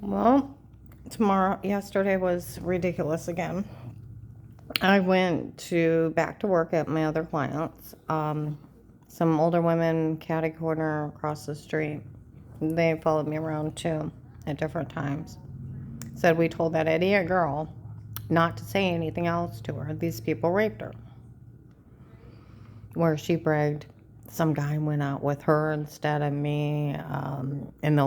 Well, yesterday was ridiculous again. I went back to work at my other clients. Some older women, catty corner across the street. They followed me around too at different times. Said we told that idiot girl not to say anything else to her. These people raped her. Where she bragged some guy went out with her instead of me. And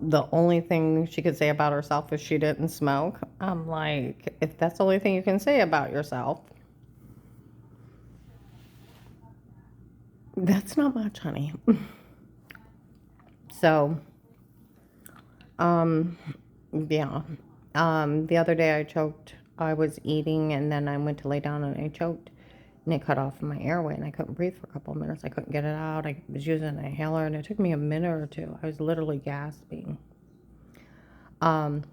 the only thing she could say about herself is she didn't smoke. I'm like, if that's the only thing you can say about yourself, that's not much, honey. So, um, yeah. The other day I choked. I was eating and then I went to lay down and I choked. And it cut off my airway and I couldn't breathe for a couple of minutes. I couldn't get it out. I was using an inhaler and it took me a minute or two. I was literally gasping. And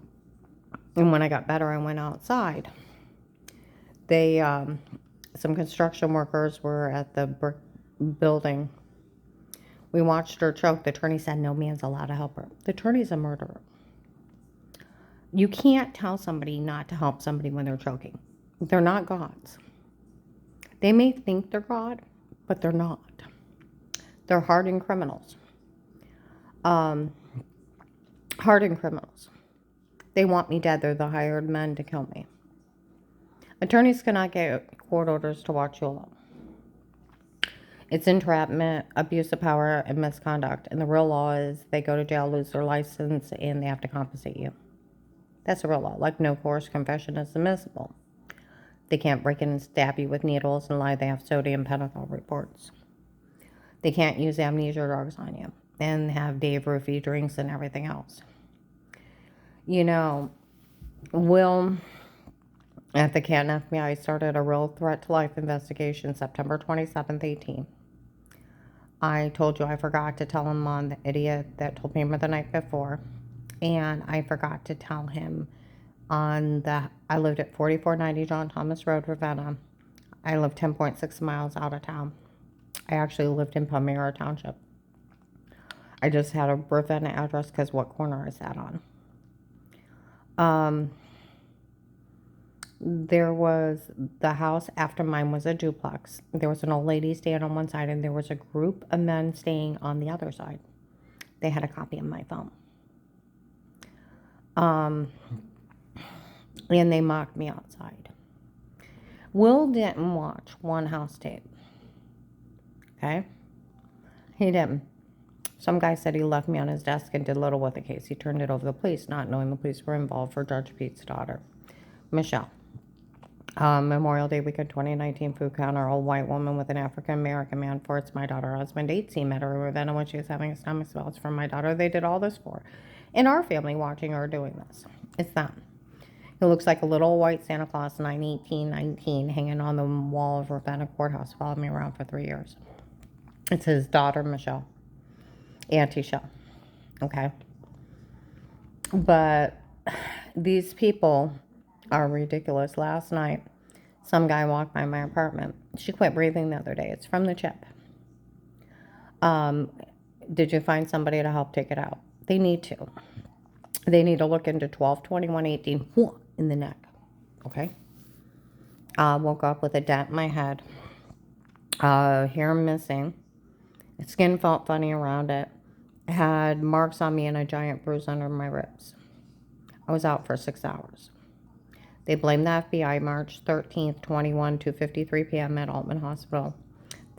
when I got better, I went outside. Some construction workers were at the brick building. We watched her choke. The attorney said no man's allowed to help her. The attorney's a murderer. You can't tell somebody not to help somebody when they're choking. They're not gods. They may think they're God, but they're not. They're hardened criminals. Hardened criminals. They want me dead. They're the hired men to kill me. Attorneys cannot get court orders to watch you alone. It's entrapment, abuse of power, and misconduct. And the real law is they go to jail, lose their license, and they have to compensate you. That's the real law. Like no coerced confession is admissible. They can't break in and stab you with needles and lie they have sodium pentothal reports. They can't use amnesia drugs on you and have Dave Roofy drinks and everything else. You know, Will at the Canton FBI started a real threat to life investigation September 27th, 18. I told you I forgot to tell him on the idiot that told me the night before. And I forgot to tell him I lived at 4490 John Thomas Road, Ravenna. I lived 10.6 miles out of town. I actually lived in Palmyra Township. I just had a Ravenna address because what corner I sat on. There was the house after mine was a duplex. There was an old lady staying on one side and there was a group of men staying on the other side. They had a copy of my phone. And they mocked me outside. Will didn't watch one house tape. Okay? He didn't. Some guy said he left me on his desk and did little with the case. He turned it over to the police, not knowing the police were involved for Judge Pete's daughter, Michelle. Memorial Day weekend 2019 food counter, old white woman with an African American man for it's my daughter husband 18 met her in Ravenna when she was having a stomach spell. It's from my daughter. They did all this for. In our family watching her doing this. It's them. It looks like a little white Santa Claus 91819 hanging on the wall of Ravenna Courthouse. Followed me around for 3 years. It's his daughter Michelle. Auntie Shell. Okay. But these people are ridiculous. Last night, some guy walked by my apartment. She quit breathing the other day. It's from the chip. Did you find somebody to help take it out? They need to. They need to look into 12/21/18 in the neck. Okay? Woke up with a dent in my head. Hair missing. Skin felt funny around it. Had marks on me and a giant bruise under my ribs. I was out for 6 hours. They blamed the FBI March 13th, 2:53 p.m. at Altman Hospital.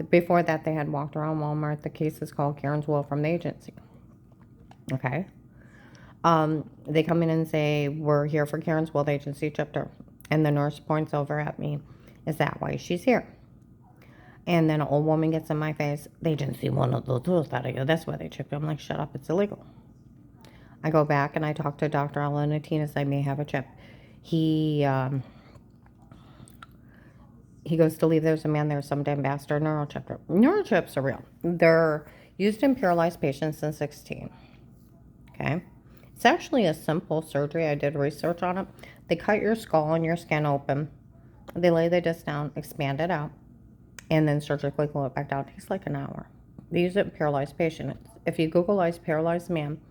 Before that, they had walked around Walmart. The case is called Karen's Will from the agency. Okay? They come in and say, we're here for Karen's Will, the agency chipped her. And the nurse points over at me. Is that why she's here? And then an old woman gets in my face. The agency wanted the truth out of you. That's why they chipped you. I'm like, shut up, it's illegal. I go back and I talk to Dr. Alanatinus. I may have a chip. He goes to leave. There's a man there, some damn bastard neurochip. Neurochips are real. They're used in paralyzed patients since 16. Okay? It's actually a simple surgery. I did research on it. They cut your skull and your skin open. They lay the disc down, expand it out, and then surgically glue it back down. It takes like an hour. They use it in paralyzed patients. If you Google paralyzed man,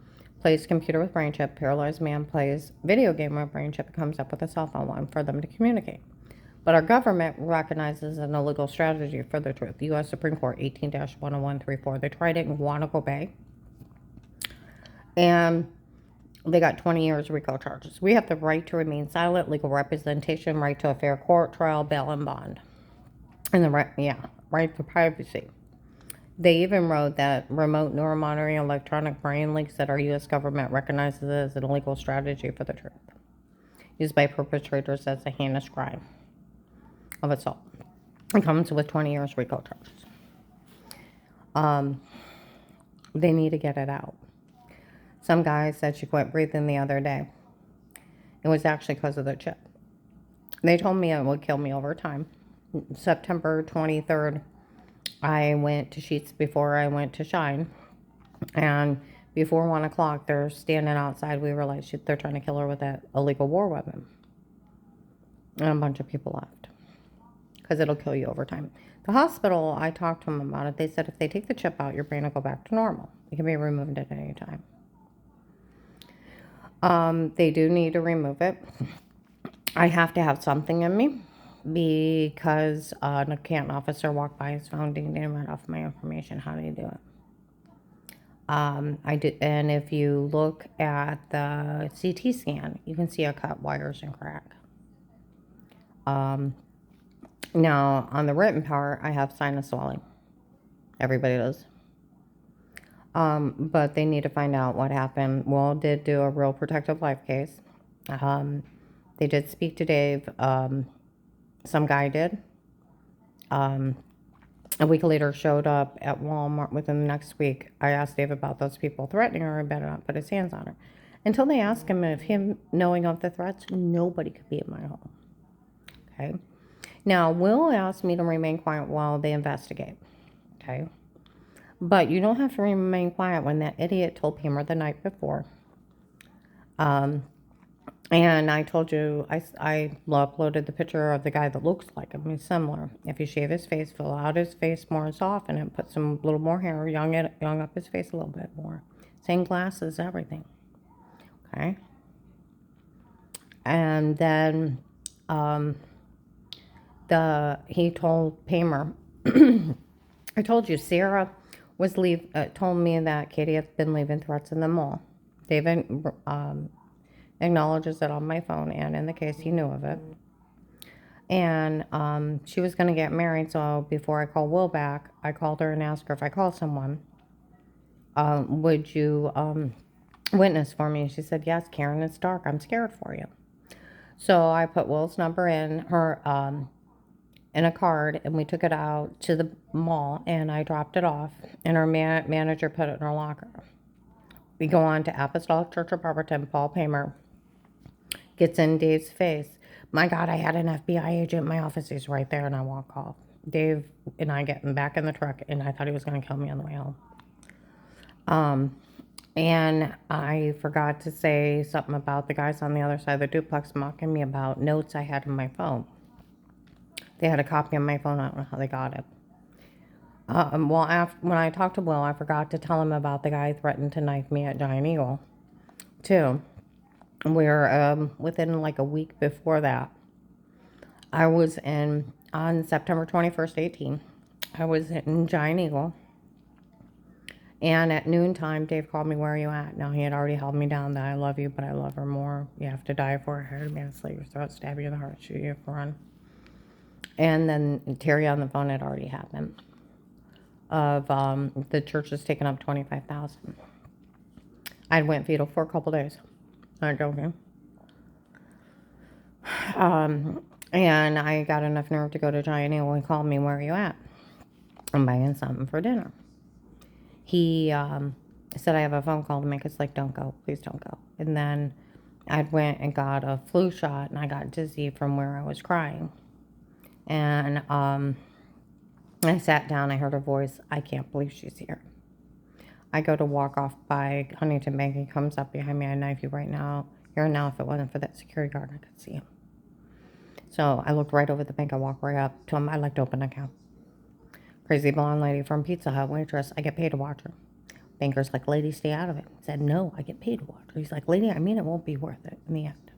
plays computer with brain chip. Paralyzed man plays video game with brain chip. Comes up with a cell phone line for them to communicate. But our government recognizes an illegal strategy for the truth. U.S. Supreme Court 18-10134. They tried it in Guanaco Bay. And they got 20 years RICO charges. We have the right to remain silent, legal representation, right to a fair court trial, bail, and bond. And the right to privacy. They even wrote that remote neuromonitoring electronic brain links that our U.S. government recognizes as an illegal strategy for the truth, used by perpetrators as a heinous crime of assault. It comes with 20 years RICO charges. They need to get it out. Some guy said she quit breathing the other day. It was actually because of the chip. They told me it would kill me over time. September 23rd, I went to Sheetz before I went to Shine. And before 1 o'clock, they're standing outside. We realized they're trying to kill her with that illegal war weapon. And a bunch of people left. Because it'll kill you over time. The hospital, I talked to them about it. They said if they take the chip out, your brain will go back to normal. It can be removed at any time. They do need to remove it. I have to have something in me because a Canton officer walked by his phone, didn't right off my information. How do you do it? I did, and if you look at the CT scan, you can see I cut wires and crack. Now on the written part, I have sinus swelling. Everybody does. But they need to find out what happened. Will did do a real protective life case. They did speak to Dave. Some guy did. A week later showed up at Walmart within the next week. I asked Dave about those people threatening her and better not put his hands on her. Until they asked him if him knowing of the threats, nobody could be in my home. Okay. Now, Will asked me to remain quiet while they investigate. Okay. But you don't have to remain quiet when that idiot told Pamela the night before. And I told you, I uploaded the picture of the guy that looks like him. He's similar. If you shave his face, fill out his face more often, and put some little more hair, young up his face a little bit more. Same glasses, everything. Okay. And then he told Pamela, I told you, Sarah was told me that Katie had been leaving threats in the mall. David acknowledges it on my phone, and in the case, he knew of it. And she was going to get married, so before I called Will back, I called her and asked her if I call someone, would you witness for me? And she said, yes, Karen, it's dark. I'm scared for you. So I put Will's number in her in a card, and we took it out to the mall, and I dropped it off, and her manager put it in her locker. We go on to Apostolic Church of Barberton. Paul Paymer gets in Dave's face. My God, I had an FBI agent in my office. He's right there, and I walk off. Dave and I get back in the truck, and I thought he was going to kill me on the way home. And I forgot to say something about the guys on the other side of the duplex mocking me about notes I had in my phone. They had a copy of my phone. I don't know how they got it. When I talked to Will, I forgot to tell him about the guy who threatened to knife me at Giant Eagle, too. Where within like a week before that, I was on September 21st, 18, I was in Giant Eagle. And at noontime, Dave called me, where are you at? Now, he had already held me down that I love you, but I love her more. You have to die for her. Man, slit your throat, stab you in the heart, shoot you, run. And then Terry on the phone had already happened. Of the church has taken up $25,000. I went fetal for a couple days. Not joking. And I got enough nerve to go to Giant Eagle and call me, where are you at? I'm buying something for dinner. He said, I have a phone call to make. It's like, don't go. Please don't go. And then I went and got a flu shot, and I got dizzy from where I was crying. And I sat down. I heard her voice. I can't believe she's here. I go to walk off by Huntington Bank. He comes up behind me. I knife you right now. Here and now, if it wasn't for that security guard, I could see him. So I looked right over the bank. I walked right up to him. I'd like to open an account. Crazy blonde lady from Pizza Hut, waitress. I get paid to watch her. Banker's like, lady, stay out of it. Said, no, I get paid to watch. He's like, lady, I mean, it won't be worth it in the end.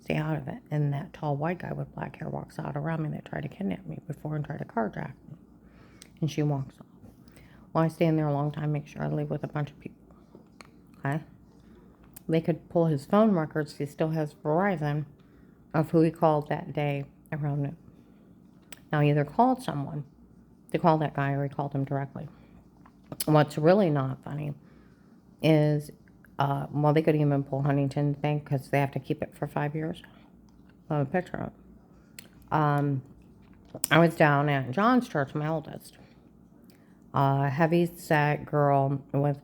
Stay out of it. And that tall white guy with black hair walks out around me. They try to kidnap me before and try to carjack me. And she walks off. Well, I stay in there a long time, make sure I leave with a bunch of people. Okay? They could pull his phone records. He still has Verizon of who he called that day around noon. Now, he either called someone to call that guy or he called him directly. What's really not funny is, well, they could even pull Huntington's bank because they have to keep it for 5 years. I have a picture of it. I was down at John's church, my oldest. Heavy-set girl with,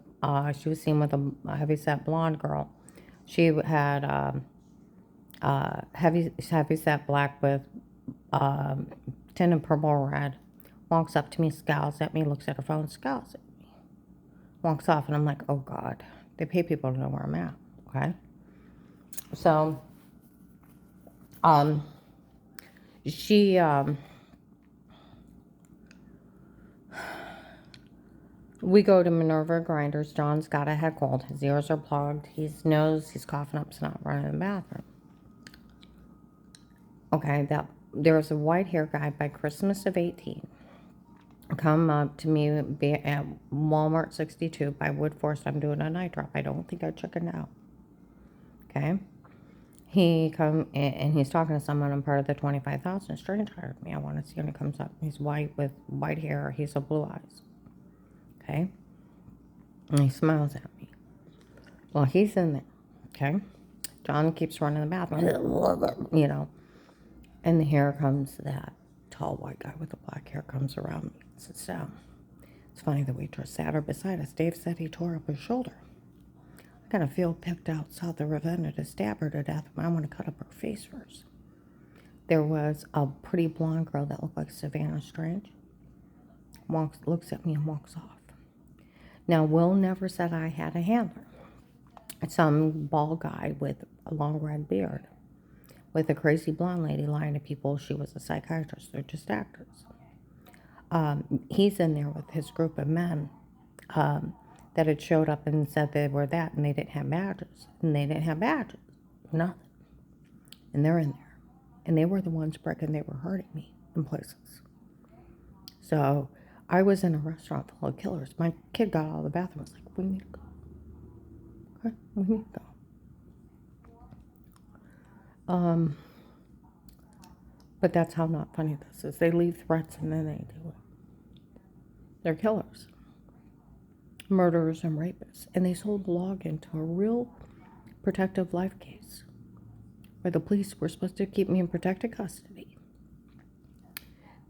she was seen with a heavy-set blonde girl. She had heavy-set black with tinted purple or red. Walks up to me, scowls at me, looks at her phone, scowls at me. Walks off, and I'm like, oh, God. They pay people to know where I'm at, okay? So, we go to Minerva Grinders. John's got a head cold. His ears are plugged. He's coughing up snot, running in the bathroom. Okay, there was a white hair guy by Christmas of 18. Come up to me at Walmart 62 by Woodforest. I'm doing a night drop. I don't think I chickened out. Okay. He come and he's talking to someone. I'm part of the 25,000. Strange hired me. I want to see when he comes up. He's white with white hair. He's a blue eyes. Okay. And he smiles at me. Well, he's in there. Okay. John keeps running the bathroom. You know. And here comes that tall white guy with the black hair comes around me and sits down. It's funny, the waitress sat her beside us. Dave said he tore up his shoulder. I got a field picked out south of Ravenna to stab her to death, but I want to cut up her face first. There was a pretty blonde girl that looked like Savannah Strange. Looks at me and walks off. Now, Will never said I had a handler. Some bald guy with a long red beard with a crazy blonde lady lying to people she was a psychiatrist. They're just actors. He's in there with his group of men that had showed up and said they were that, and they didn't have badges. Nothing. And they're in there. And they were the ones breaking, they were hurting me in places. So I was in a restaurant full of killers. My kid got out of the bathroom. I was like, we need to go. Okay, we need to go. But that's how not funny this is. They leave threats and then they do it. They're killers, murderers, and rapists. And they sold the log into a real protective life case where the police were supposed to keep me in protected custody.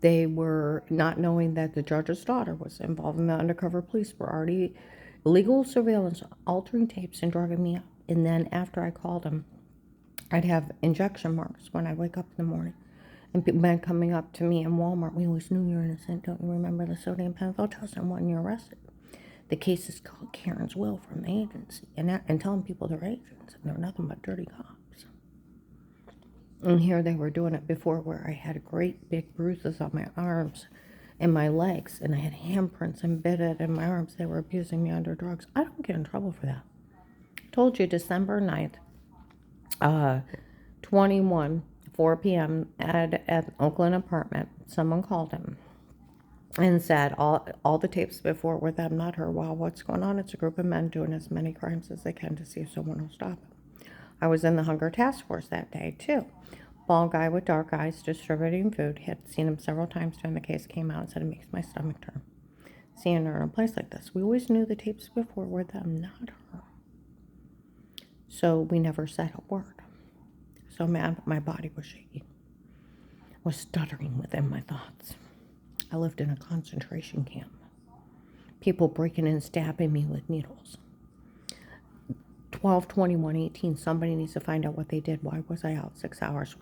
They were not knowing that the judge's daughter was involved in the undercover police were already illegal surveillance, altering tapes, and drugging me up. And then after I called them, I'd have injection marks when I wake up in the morning. And men coming up to me in Walmart, we always knew you were innocent. Don't you remember the sodium pentothal test and when you're arrested? The case is called Karen's Will from the agency. And telling people they're agents. And they're nothing but dirty cops. And here they were doing it before where I had great big bruises on my arms and my legs. And I had handprints embedded in my arms. They were abusing me under drugs. I don't get in trouble for that. I told you December 9th. 21, 4 p.m. at Oakland apartment, someone called him and said all the tapes before were them, not her. Well, what's going on? It's a group of men doing as many crimes as they can to see if someone will stop them. I was in the Hunger Task Force that day, too. Bald guy with dark eyes distributing food. Had seen him several times during the case, came out and said it makes my stomach turn. Seeing her in a place like this. We always knew the tapes before were them, not her. So we never said a word. So mad, my body was shaking. I was stuttering within my thoughts. I lived in a concentration camp. People breaking in and stabbing me with needles. 12/21/18, somebody needs to find out what they did. Why was I out 6 hours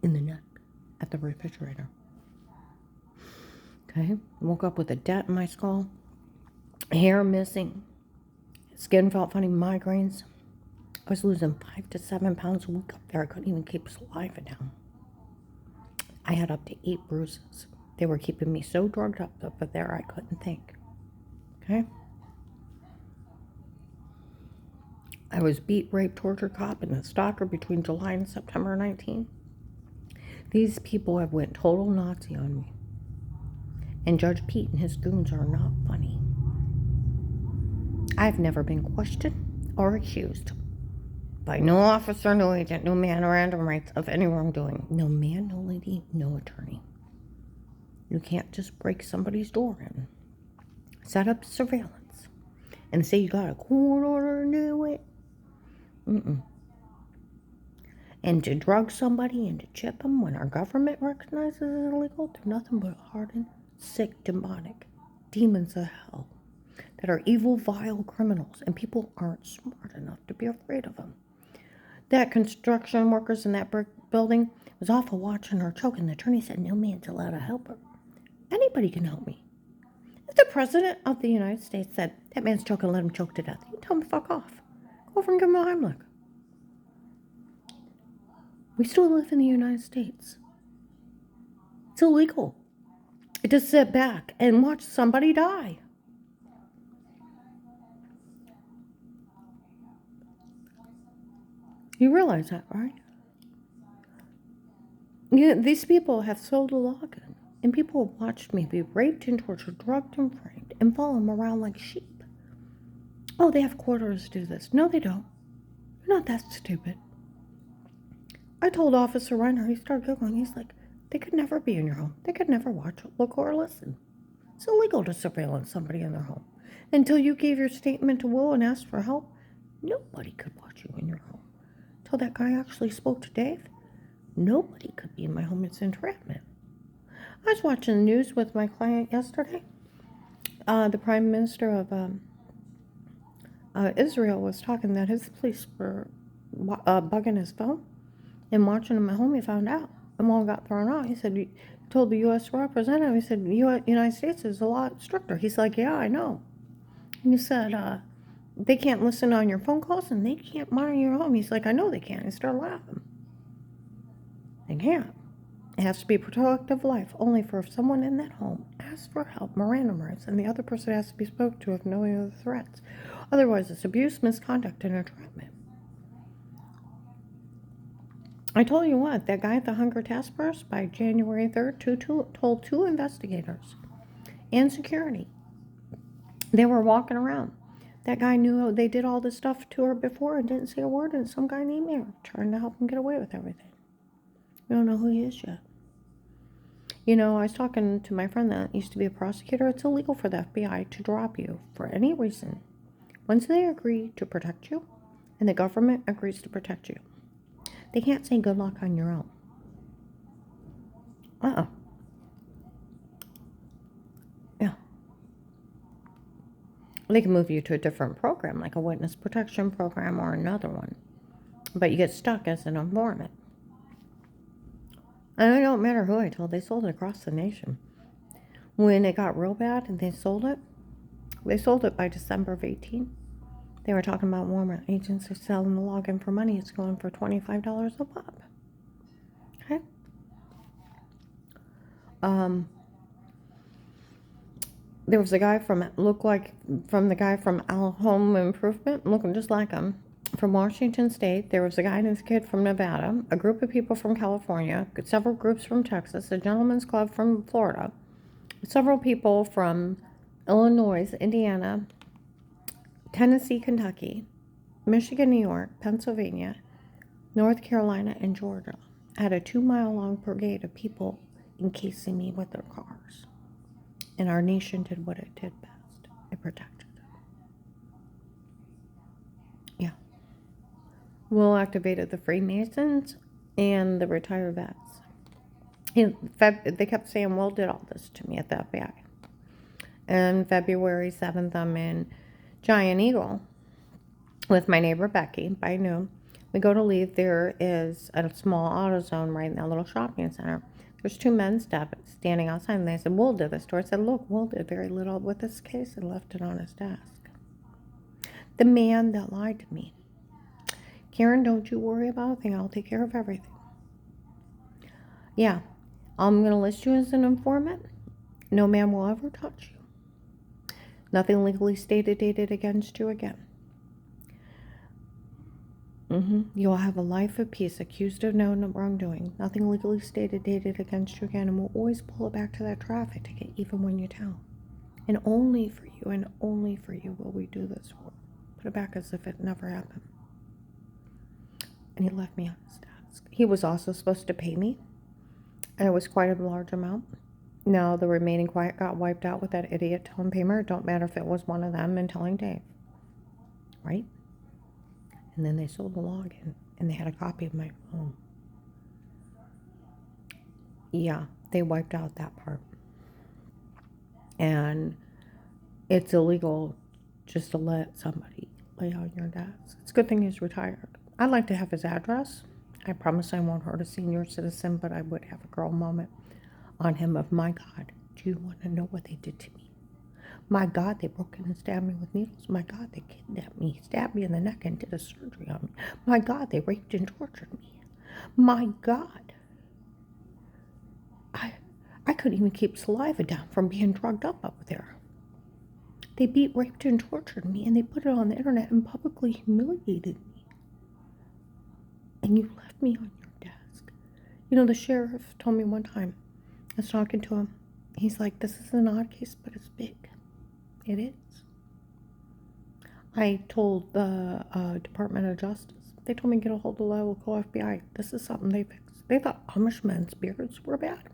in the neck at the refrigerator? Okay, woke up with a dent in my skull, hair missing, skin felt funny, migraines. I was losing 5 to 7 pounds a week up there. I couldn't even keep saliva down. I had up to 8 bruises. They were keeping me so drugged up there I couldn't think. Okay? I was beat, raped, tortured, cop, and a stalker between July and September 19. These people have went total Nazi on me. And Judge Pete and his goons are not funny. I've never been questioned or accused by no officer, no agent, no man or random rights of any wrongdoing. No man, no lady, no attorney. You can't just break somebody's door in, set up surveillance, and say you got a court order to do it. And to drug somebody and to chip them when our government recognizes it illegal, they're nothing but hardened, sick, demonic demons of hell that are evil, vile criminals, and people aren't smart enough to be afraid of them. That construction workers in that brick building was awful watching her choke, and the attorney said no man's allowed to help her. Anybody can help me. If the President of the United States said, that man's choking, let him choke to death, you tell him to fuck off. Go over and give him a Heimlich. We still live in the United States. It's illegal to sit back and watch somebody die. You realize that, right? Yeah, these people have sold a login, and people have watched me be raped and tortured, drugged and framed, and follow them around like sheep. Oh, they have quarters to do this. No, they don't. You're not that stupid. I told Officer Reiner, he started Googling, he's like, they could never be in your home. They could never watch, look, or listen. It's illegal to surveillance somebody in their home. Until you gave your statement to Will and asked for help, nobody could watch you in your home. Until that guy actually spoke to Dave, nobody could be in my home. It's entrapment. I was watching the news with my client yesterday. The Prime Minister of Israel was talking that his police were bugging his phone and watching him at home. He found out. And one got thrown out. He said, he told the U.S. representative, he said, the United States is a lot stricter. He's like, yeah, I know. And he said, they can't listen on your phone calls and they can't monitor your home. He's like, I know they can't. He started laughing. They can't. It has to be protective life only for if someone in that home asks for help, Miranda rights, and the other person has to be spoken to if no other threats. Otherwise, it's abuse, misconduct, and entrapment. I told you what, that guy at the Hunger Task Force by January 3rd told two investigators and security. They were walking around. That guy knew they did all this stuff to her before and didn't say a word, and some guy named her trying to help him get away with everything. We don't know who he is yet. You know, I was talking to my friend that used to be a prosecutor. It's illegal for the FBI to drop you for any reason once they agree to protect you and the government agrees to protect you. They can't say good luck on your own. Yeah. They can move you to a different program, like a witness protection program or another one. But you get stuck as an informant. And it don't matter who I told, they sold it across the nation. When it got real bad and they sold it by December of 18. They were talking about Walmart agents are selling the login for money. It's going for $25 a pop. Okay? There was a guy from the guy from Home Improvement, looking just like him, from Washington State. There was a guy and his kid from Nevada, a group of people from California, several groups from Texas, a gentleman's club from Florida, several people from Illinois, Indiana, Tennessee, Kentucky, Michigan, New York, Pennsylvania, North Carolina, and Georgia. I had a 2-mile-long brigade of people encasing me with their cars. And our nation did what it did best. It protected them. Yeah. Will activated the Freemasons and the retired vets. They kept saying, Will did all this to me at the FBI. And February 7th, I'm in Giant Eagle with my neighbor Becky by noon. We go to leave. There is a small AutoZone right in that little shopping center. There's two men standing outside, and they said, Will did this to her. I said, look, Will did very little with this case and left it on his desk. The man that lied to me. Karen, don't you worry about a thing. I'll take care of everything. Yeah, I'm going to list you as an informant. No man will ever touch you. Nothing legally stated, dated against you again. You'll have a life of peace, accused of no wrongdoing, nothing legally stated, dated against you again, and we'll always pull it back to that traffic ticket, even when you tell. And only for you, and only for you will we do this for. Put it back as if it never happened. And he left me on his desk. He was also supposed to pay me, and it was quite a large amount. Now, the remaining quiet got wiped out with that idiot telling Paymer. It don't matter if it was one of them and telling Dave. Right? And then they sold the login, and they had a copy of my phone. Yeah, they wiped out that part. And it's illegal just to let somebody lay on your desk. It's a good thing he's retired. I'd like to have his address. I promise I won't hurt a senior citizen, but I would have a girl moment on him of, my God, do you want to know what they did to me? My God, they broke in and stabbed me with needles. My God, they kidnapped me, stabbed me in the neck, and did a surgery on me. My God, they raped and tortured me. My God. I couldn't even keep saliva down from being drugged up there. They beat, raped, and tortured me, and they put it on the internet and publicly humiliated me. And you left me on your desk. You know, the sheriff told me one time, I was talking to him, he's like, this is an odd case, but it's big. It is. I told the Department of Justice. They told me to get a hold of the local FBI. This is something they fixed. They thought Amish men's beards were bad.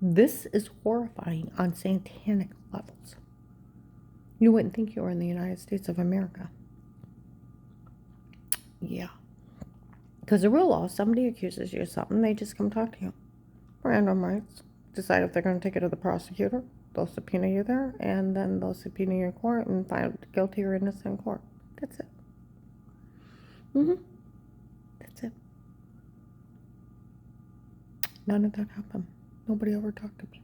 This is horrifying on satanic levels. You wouldn't think you were in the United States of America. Yeah. Because the real law, somebody accuses you of something, they just come talk to you. Random rights. Decide if they're going to take it to the prosecutor. They'll subpoena you there, and then they'll subpoena you in court and find guilty or innocent in court. That's it. That's it. None of that happened. Nobody ever talked to me.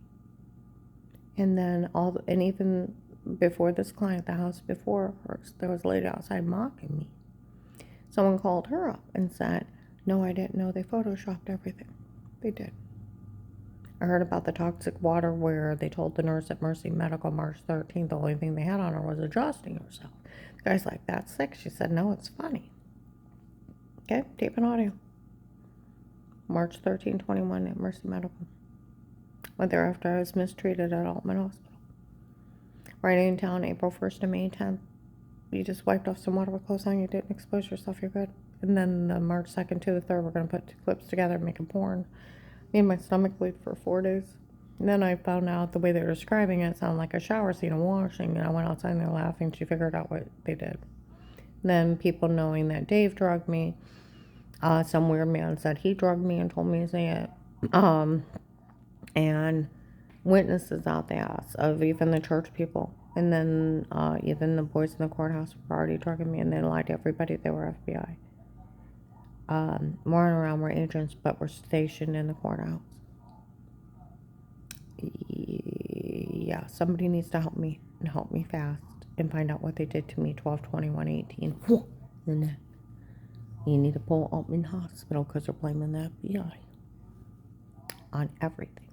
And then and even before this client, the house before hers, there was a lady outside mocking me. Someone called her up and said, no, I didn't know they photoshopped everything. They did. I heard about the toxic water where they told the nurse at Mercy Medical March 13th the only thing they had on her was adjusting herself. The guy's like, that's sick. She said, no, it's funny. Okay, tape and audio. March 13, 21 at Mercy Medical. Went there after I was mistreated at Altman Hospital. Right in town, April 1st to May 10th. You just wiped off some water with clothes on, you didn't expose yourself, you're good. And then the March 2nd to the 3rd, we're going to put two clips together and make a porn. Made my stomach bleed for 4 days. And then I found out the way they were describing it sounded like a shower scene of washing. And I went outside and they were laughing. She figured out what they did. And then people knowing that Dave drugged me. Some weird man said he drugged me and told me to say it. And witnesses out the ass of even the church people. And then even the boys in the courthouse were already drugging me. And they lied to everybody they were FBI. More around were agents, but were stationed in the courthouse. Yeah, somebody needs to help me, and help me fast, and find out what they did to me 12/21/18. And then you need to pull Altman Hospital because they're blaming the FBI on everything.